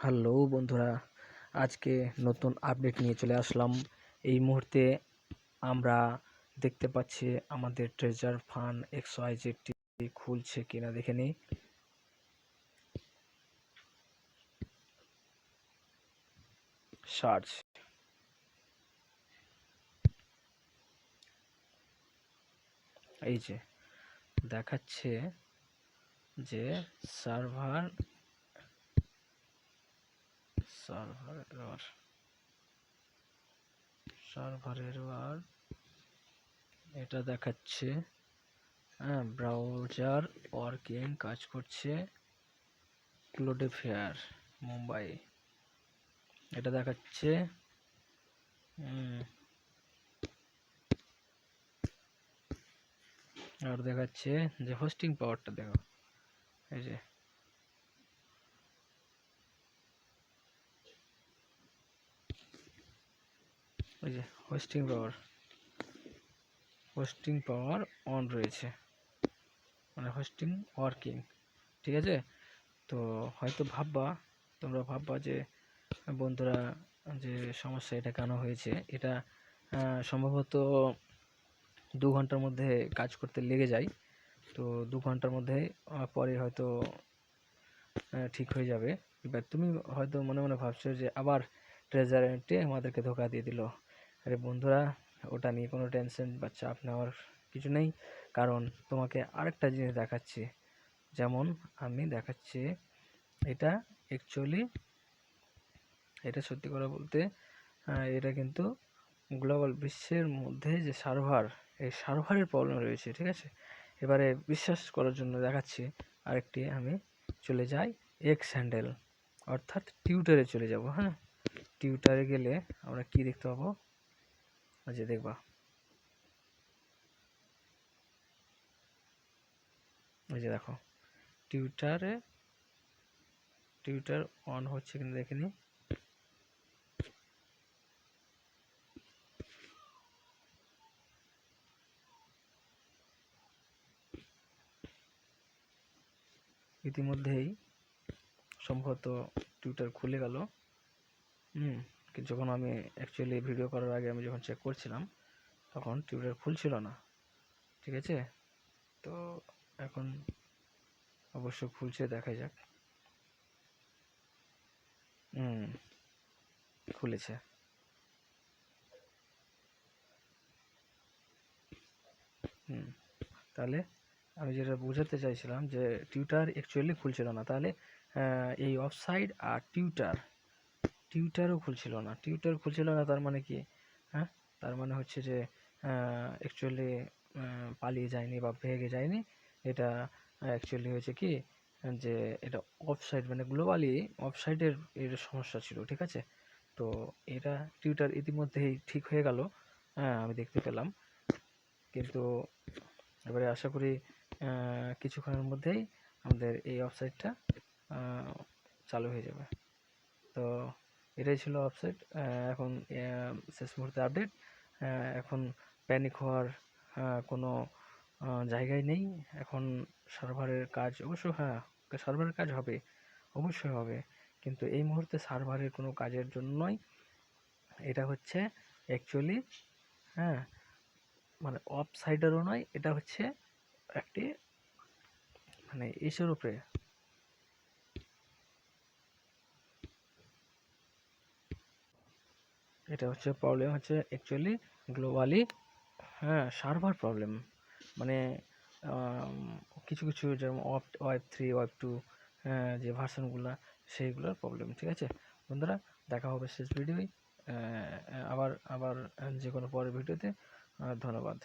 Hello বন্ধুরা, আজকে নতুন আপডেট নিয়ে চলে আসলাম। এই মুহূর্তে আমরা দেখতে পাচ্ছি আমাদের ট্রেজার ফান্ড XYZ খুলছে কিনা দেখে নিই। সার্চ, এই যে দেখাচ্ছে যে সার্ভার এরর এটা দেখাচ্ছে। হ্যাঁ, ব্রাউজার ওয়ার্কিং, কাজ করছে। ক্লোডেফেয়ার মুম্বাই এটা দেখাচ্ছে। আর দেখাচ্ছে যে হোস্টিং পাওয়ারটা দেখো, এই যে হোস্টিং পাওয়ার অন রয়েছে, মানে হোস্টিং ওয়ার্কিং। ঠিক আছে, তো হয়তো তোমরা ভাববা যে বন্ধুরা যে সমস্যা এটা কেন হয়েছে। এটা সম্ভবত 2 ঘন্টার মধ্যে কাজ করতে লেগে যায়। তো 2 ঘন্টার মধ্যে পরে হয়তো ঠিক হয়ে যাবে। এবার তুমি হয়তো মনে মনে ভাবছো যে আবার ট্রেজারেন্টে আমাদেরকে ধোকা দিয়ে দিল। আরে বন্ধুরা, ওটা নিয়ে কোনো টেনশন বা চাপ নেওয়ার কিছু নেই, কারণ তোমাকে আরেকটা জিনিস দেখাচ্ছি। যেমন আমি দেখাচ্ছি, এটা অ্যাকচুয়ালি এটা সত্যি কথা বলতে এটা কিন্তু গ্লোবাল বিশ্বের মধ্যে যে এই সার্ভারের প্রবলেম রয়েছে। ঠিক আছে, এবারে বিশ্বাস করার জন্য দেখাচ্ছি আরেকটি। আমি চলে যাই এক্স হ্যান্ডেল, অর্থাৎ টিউটারে চলে যাব। হ্যাঁ, টিউটারে গেলে আমরা কি দেখতে পাবো, যে দেখবা এই যে দেখো টিউটার অন হচ্ছে কিনা দেখে নি। ইতিমধ্যেই সম্ভবত টিউটার খুলে গেল। যখন আমি অ্যাকচুয়ালি ভিডিও করার আগে আমি যখন চেক করছিলাম, তখন টিউটার খুলছিল না। ঠিক আছে, তো এখন অবশ্য খুলছে, দেখা যাক। খুলেছে। তাহলে আমি যেটা বোঝাতে চাইছিলাম যে টিউটার অ্যাকচুয়ালি খুলছিল না। তাহলে এই অফসাইড আর টিউটারও খুলছিল না। তার মানে কি? হ্যাঁ, তার মানে হচ্ছে যে অ্যাকচুয়ালি পালিয়ে যায়নি বা ভেগে যায়নি। এটা অ্যাকচুয়ালি হয়েছে কি, যে এটা অফসাইড, মানে গ্লোবালি অফসাইডের এর সমস্যা ছিল। ঠিক আছে, তো এটা টিউটার ইতিমধ্যেই ঠিক হয়ে গেল। হ্যাঁ, আমি দেখতে পেলাম। কিন্তু এবারে আশা করি কিছুক্ষণের মধ্যেই আমাদের এই ওয়েবসাইটটা চালু হয়ে যাবে। তো এটাই ছিল ওয়েবসাইট। এখন শেষ মুহূর্তে আপডেট। এখন প্যানিক হওয়ার কোনো জায়গায় নেই। এখন সার্ভারের কাজ অবশ্য, হ্যাঁ, সার্ভারের কাজ হবে, অবশ্যই হবে, কিন্তু এই মুহূর্তে সার্ভারের কোনো কাজের জন্যই এটা হচ্ছে অ্যাকচুয়ালি। হ্যাঁ, মানে অফ সাইডেরও নয়, এটা হচ্ছে একটি, মানে ইসের উপরে। এটা হচ্ছে প্রবলেম, হচ্ছে অ্যাকচুয়ালি গ্লোবালি। হ্যাঁ, সার্ভার প্রবলেম, মানে কিছু কিছু যেমন ওয়েব 3 ওয়েব 2 যে ভার্সনগুলো, সেইগুলোর প্রবলেম। ঠিক আছে বন্ধুরা, দেখা হবে শেষ ভিডিওয়। আবার আবার যে কোনো পরের ভিডিওতে। ধন্যবাদ।